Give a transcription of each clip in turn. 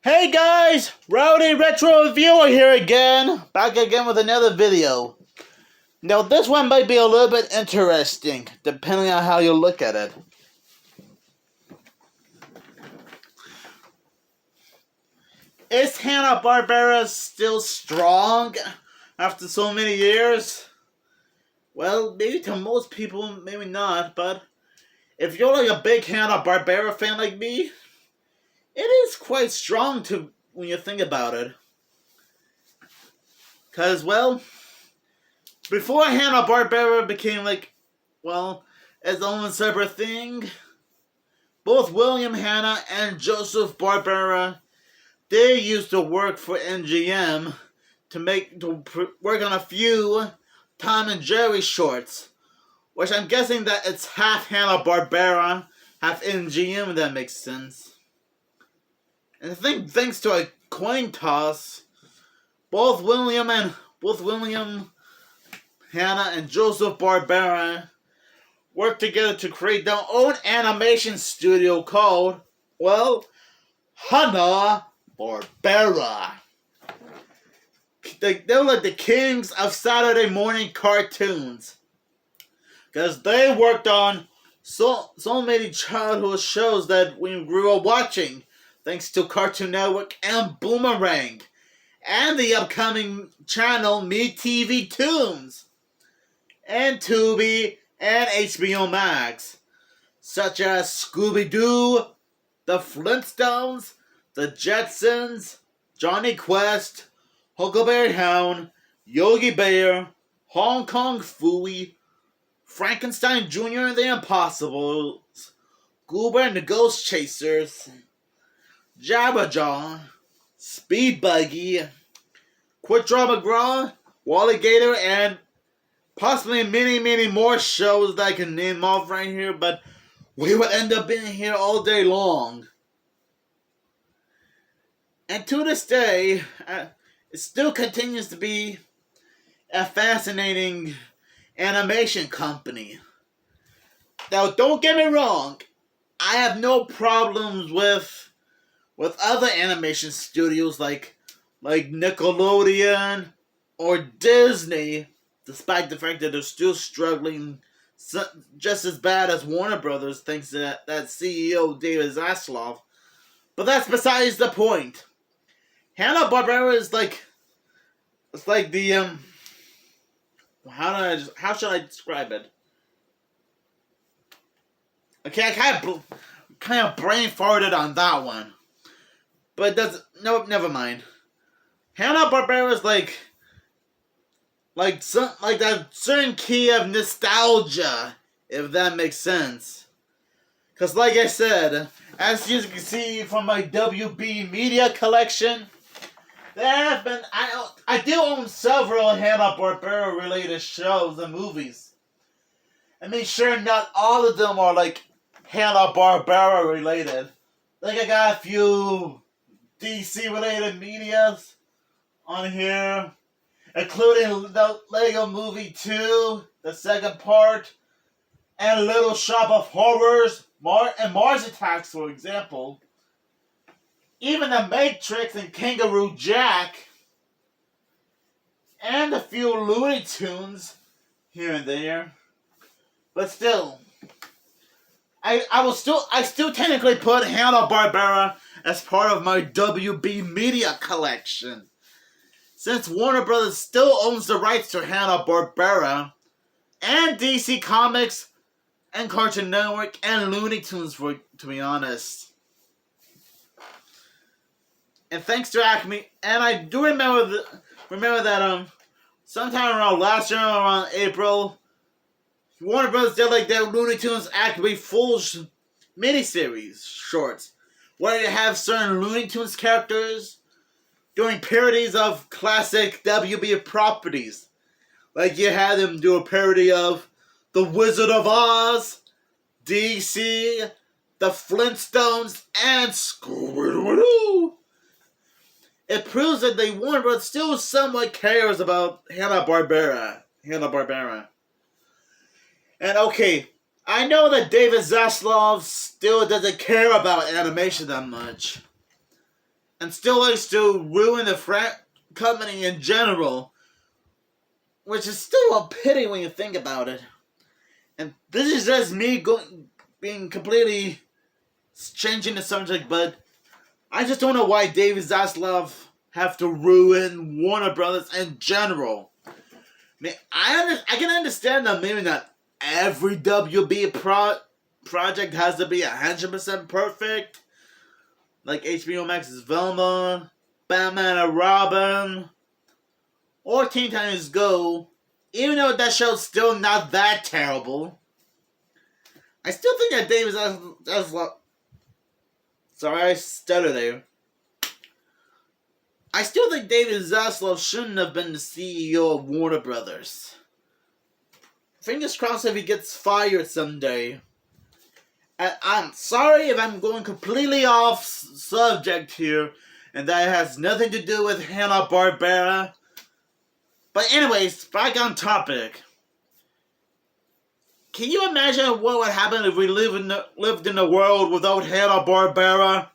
Hey guys, Rowdy Retro Reviewer here again, back again with another video. Now this one might be a little bit interesting, depending on how you look at it. Is Hanna-Barbera still strong after so many years? Well, maybe to most people, maybe not, but if you're like a big Hanna-Barbera fan like me, it is quite strong to when you think about it. Cause well, before Hanna-Barbera became its own separate thing, both William Hanna and Joseph Barbera, they used to work for MGM to work on a few Tom and Jerry shorts, which I'm guessing that it's half Hanna-Barbera, half MGM. If that makes sense. And I think thanks to a coin toss, both William Hanna and Joseph Barbera worked together to create their own animation studio called, Hanna-Barbera. They're like the kings of Saturday morning cartoons, because they worked on so many childhood shows that we grew up watching, thanks to Cartoon Network and Boomerang, and the upcoming channel MeTV Toons, and Tubi, and HBO Max, such as Scooby-Doo, The Flintstones, The Jetsons, Johnny Quest, Huckleberry Hound, Yogi Bear, Hong Kong Phooey, Frankenstein Jr. and the Impossibles, Goober and the Ghost Chasers, Jabberjaw, Speed Buggy, Quick Draw McGraw, Wally Gator, and possibly many more shows that I can name off right here, but we would end up being here all day long. And to this day, it still continues to be a fascinating animation company. Now, don't get me wrong, I have no problems with other animation studios like Nickelodeon or Disney, despite the fact that they're still struggling just as bad as Warner Brothers, thanks to that CEO David Zaslav. But that's besides the point. Hanna-Barbera is it's like the how should I describe it? Okay, I kind of brain farted on that one. But never mind. Hanna-Barbera is like that certain key of nostalgia, if that makes sense. Cause like I said, as you can see from my WB media collection, there have been I do own several Hanna-Barbera related shows and movies. I mean, sure, not all of them are like Hanna-Barbera related. Like I got a few DC related medias on here, including the Lego Movie 2, the second part, and Little Shop of Horrors, and Mars Attacks, for example. Even The Matrix and Kangaroo Jack, and a few Looney Tunes here and there. But still, I still technically put Hanna-Barbera as part of my WB media collection, since Warner Brothers still owns the rights to Hanna-Barbera and DC Comics and Cartoon Network and Looney Tunes, to be honest. And thanks to Acme, and I do remember that sometime around last year, around April, Warner Brothers did like their Looney Tunes Acme full miniseries shorts, where you have certain Looney Tunes characters doing parodies of classic WB properties. Like you had them do a parody of The Wizard of Oz, DC, The Flintstones, and Scooby-Doo. It proves that the Warner Bros. Still somewhat cares about Hanna-Barbera. And okay, I know that David Zaslav still doesn't care about animation that much. and still likes to ruin the company in general, which is still a pity when you think about it. And this is just me being completely changing the subject, but I just don't know why David Zaslav have to ruin Warner Brothers in general. I mean, I can understand that maybe not every WB project has to be 100% perfect. Like HBO Max's Velma, Batman and Robin, or Teen Titans Go. Even though that show's still not that terrible, I still think that David Zaslav... Sorry, I stuttered there. I still think David Zaslav shouldn't have been the CEO of Warner Brothers. Fingers crossed if he gets fired someday. And I'm sorry if I'm going completely off subject here, and that has nothing to do with Hanna-Barbera. But anyways, back on topic. Can you imagine what would happen if we lived in a world without Hanna-Barbera?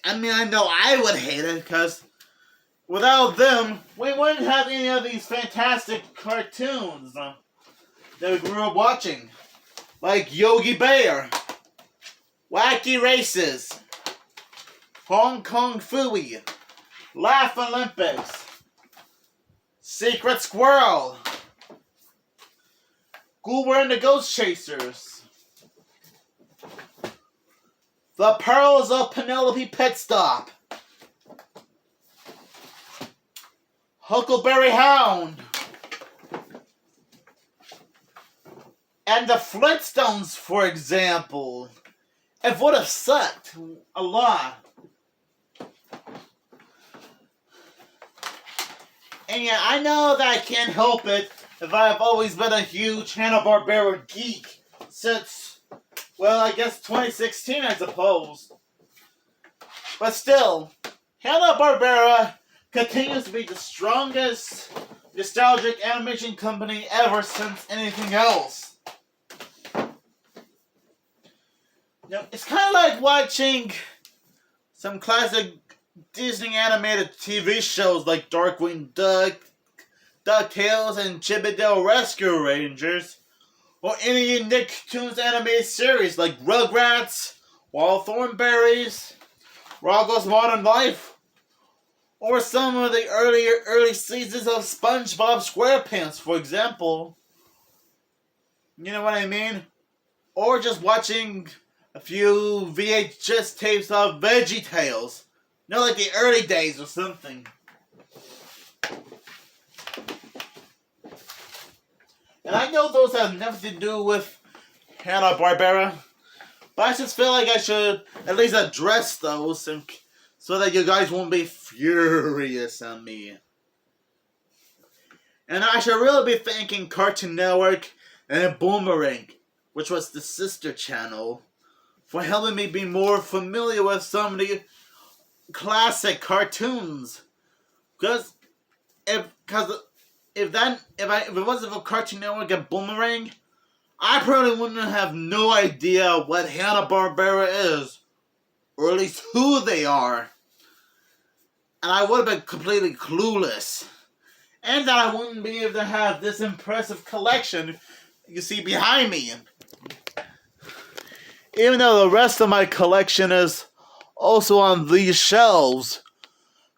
I know I would hate it, because without them, we wouldn't have any of these fantastic cartoons that we grew up watching. Like Yogi Bear, Wacky Races, Hong Kong Phooey, Laugh Olympics, Secret Squirrel, Goober and the Ghost Chasers, The Pearls of Penelope Pitstop, Huckleberry Hound, and the Flintstones, for example. It would have sucked a lot. And yeah, I know that I can't help it if I've always been a huge Hanna-Barbera geek since, well, I guess 2016, I suppose. But still, Hanna-Barbera continues to be the strongest nostalgic animation company ever since anything else. Now, it's kind of like watching some classic Disney animated TV shows like Darkwing Duck, DuckTales, and Chip 'n Dale Rescue Rangers, or any Nicktoons animated series like Rugrats, Wild Thornberrys, Rocko's Modern Life, or some of the early seasons of SpongeBob SquarePants, for example. You know what I mean? Or just watching a few VHS tapes of VeggieTales. You know, like the early days or something. And I know those have nothing to do with Hanna-Barbera, but I just feel like I should at least address those so that you guys won't be furious on me. And I should really be thanking Cartoon Network and Boomerang, which was the sister channel, for helping me be more familiar with some of the classic cartoons. Because if it wasn't for Cartoon Network and Boomerang, I probably wouldn't have no idea what Hanna-Barbera is, or at least who they are. And I would have been completely clueless. And that I wouldn't be able to have this impressive collection you see behind me. Even though the rest of my collection is also on these shelves.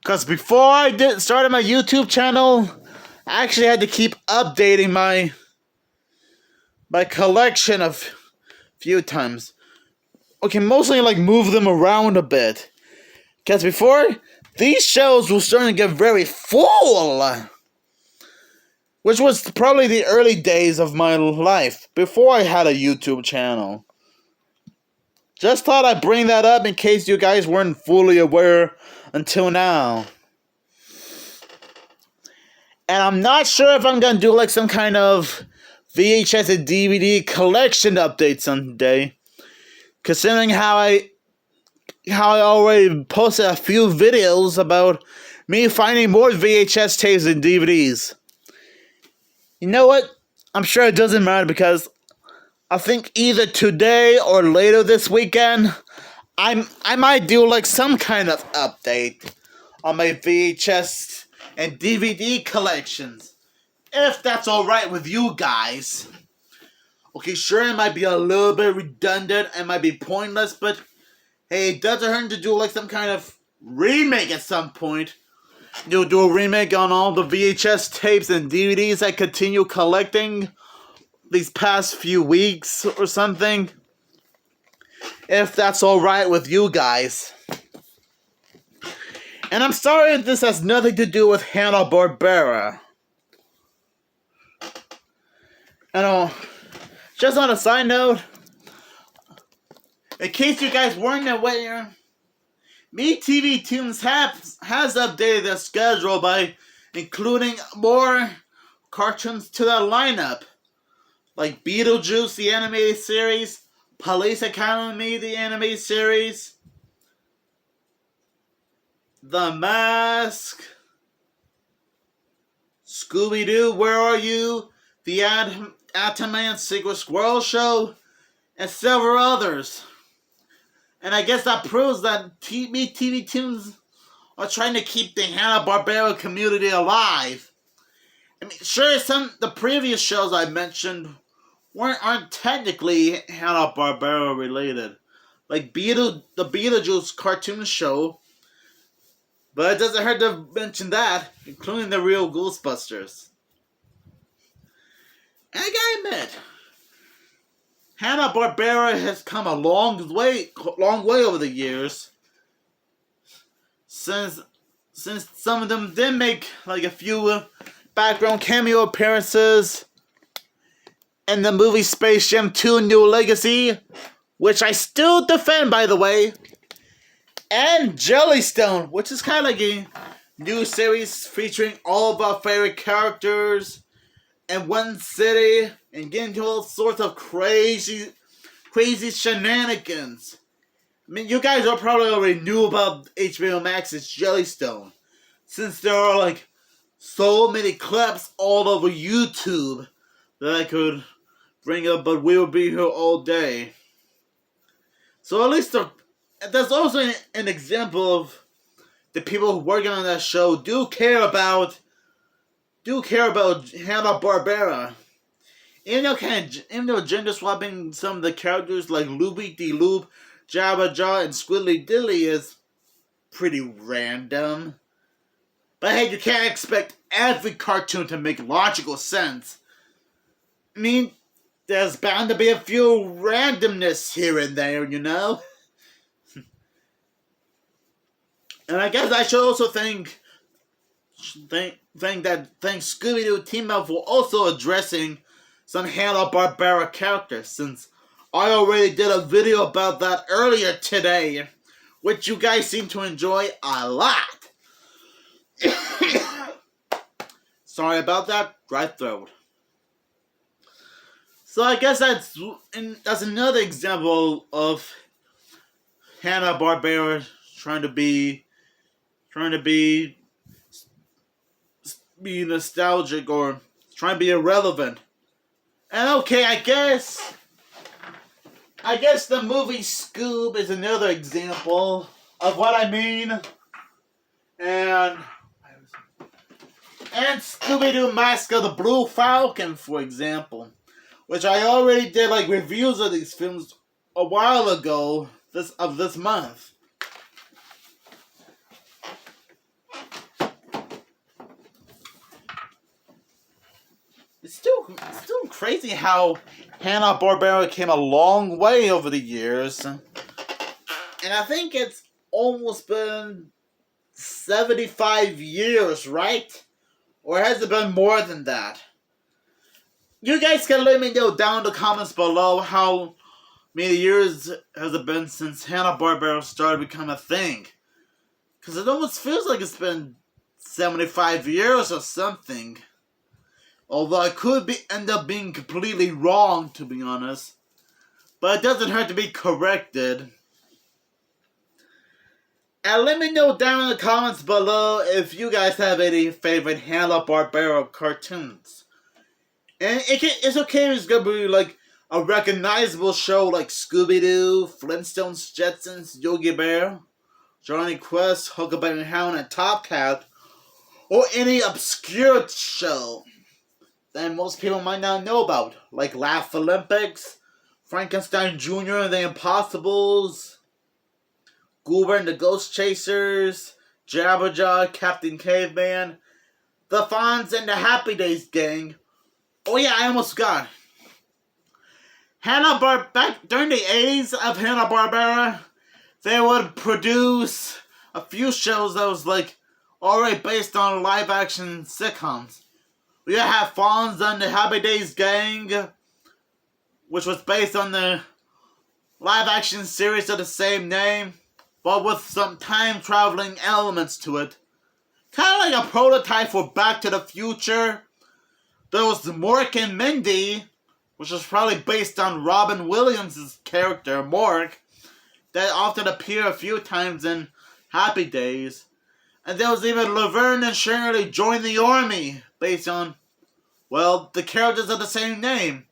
Because before I started my YouTube channel, I actually had to keep updating my collection a few times. Okay, mostly like move them around a bit. Because before, these shelves were starting to get very full. Which was probably the early days of my life, before I had a YouTube channel. Just thought I'd bring that up in case you guys weren't fully aware until now. And I'm not sure if I'm gonna do like some kind of VHS and DVD collection update someday. Considering how I already posted a few videos about me finding more VHS tapes and DVDs. You know what? I'm sure it doesn't matter because I think either today or later this weekend, I might do like some kind of update on my VHS and DVD collections, if that's alright with you guys. Okay, sure, it might be a little bit redundant and might be pointless, but hey, it doesn't hurt to do like some kind of remake at some point. You'll do a remake on all the VHS tapes and DVDs I continue collecting these past few weeks or something. If that's alright with you guys. And I'm sorry if this has nothing to do with Hanna-Barbera. Just on a side note, in case you guys weren't aware, MeTV Tunes has updated their schedule by including more cartoons to their lineup, like Beetlejuice, the animated series, Police Academy, the animated series, The Mask, Scooby-Doo, Where Are You?, The Ataman Secret Squirrel Show, and several others. And I guess that proves that TV Tunes are trying to keep the Hanna-Barbera community alive. I mean, sure, the previous shows I mentioned aren't technically Hanna-Barbera related, like the Beetlejuice cartoon show, but it doesn't hurt to mention that, including the real Ghostbusters. And I gotta admit, Hanna-Barbera has come a long way over the years. Since some of them did make like a few background cameo appearances in the movie Space Jam 2: New Legacy, which I still defend, by the way, and Jellystone, which is kind of like a new series featuring all of our favorite characters in one city and getting into all sorts of crazy shenanigans. I mean, you guys probably already knew about HBO Max's Jellystone, since there are like so many clips all over YouTube that I could bring up, but we will be here all day. So at least there's also an example of the people working on that show do care about Hanna-Barbera. Even though gender swapping some of the characters like Loopy De Loop, Jabba Jaw, and Squiddly Dilly is pretty random. But hey, you can't expect every cartoon to make logical sense. I mean, there's bound to be a few randomness here and there, you know? And I guess I should also thank Scooby-Doo Team Up for also addressing some Hanna-Barbera characters, since I already did a video about that earlier today, which you guys seem to enjoy a lot. Sorry about that, dry throat. So I guess that's another example of Hanna-Barbera trying to be nostalgic or trying to be irrelevant. And okay, I guess the movie Scoob is another example of what I mean. And Scooby-Doo Mask of the Blue Falcon, for example, which I already did like reviews of these films a while ago this month. It's still crazy how Hanna-Barbera came a long way over the years. And I think it's almost been 75 years, right? Or has it been more than that? You guys can let me know down in the comments below how many years has it been since Hanna-Barbera started becoming a thing. Because it almost feels like it's been 75 years or something. Although I could end up being completely wrong, to be honest. But it doesn't hurt to be corrected. And let me know down in the comments below if you guys have any favorite Hanna-Barbera cartoons. And it's okay if it's gonna be like a recognizable show like Scooby-Doo, Flintstones, Jetsons, Yogi Bear, Johnny Quest, Huckleberry Hound, and Top Cat, or any obscure show that most people might not know about, like Laugh Olympics, Frankenstein Jr. and the Impossibles, Goober and the Ghost Chasers, Jabberjaw, Captain Caveman, the Fonz and the Happy Days Gang. Oh yeah, I almost forgot. Back during the 80s of Hanna-Barbera, they would produce a few shows that was like already based on live action sitcoms. We have Fonz and the Happy Days Gang, which was based on the live action series of the same name, but with some time traveling elements to it. Kind of like a prototype for Back to the Future. There was Mork and Mindy, which was probably based on Robin Williams' character, Mork, that often appeared a few times in Happy Days. And there was even Laverne and Shirley Join the Army, based on, well, the characters of the same name.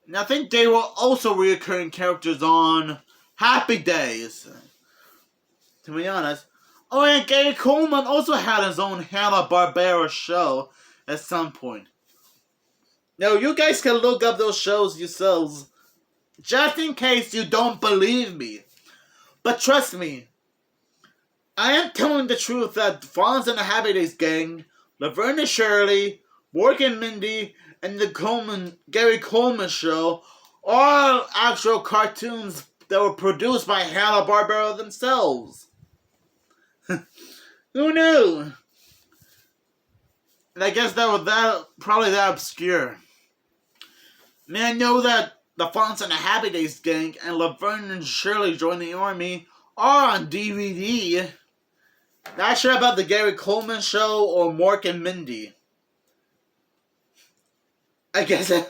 And I think they were also recurring characters on Happy Days, to be honest. Oh, and Gary Coleman also had his own Hanna-Barbera show at some point. Now, you guys can look up those shows yourselves, just in case you don't believe me. But trust me, I am telling the truth that Fonz and the Happy Days Gang, Laverne and Shirley, Mork and Mindy, and the Gary Coleman Show are actual cartoons that were produced by Hanna-Barbera themselves. Who knew? And I guess that was probably that obscure. Man, I know that the Fonz and the Happy Days Gang and Laverne and Shirley Join the Army are on DVD. Not sure about the Gary Coleman Show or Mork and Mindy. I guess it's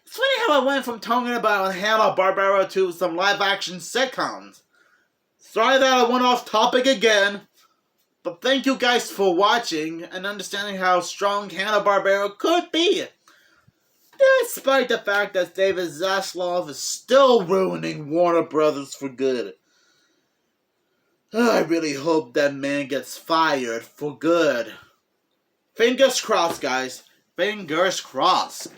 funny how I went from talking about Hanna-Barbera to some live-action sitcoms. Sorry that I went off topic again, but thank you guys for watching and understanding how strong Hanna-Barbera could be. Despite the fact that David Zaslav is still ruining Warner Brothers for good. I really hope that man gets fired for good. Fingers crossed, guys. Fingers crossed.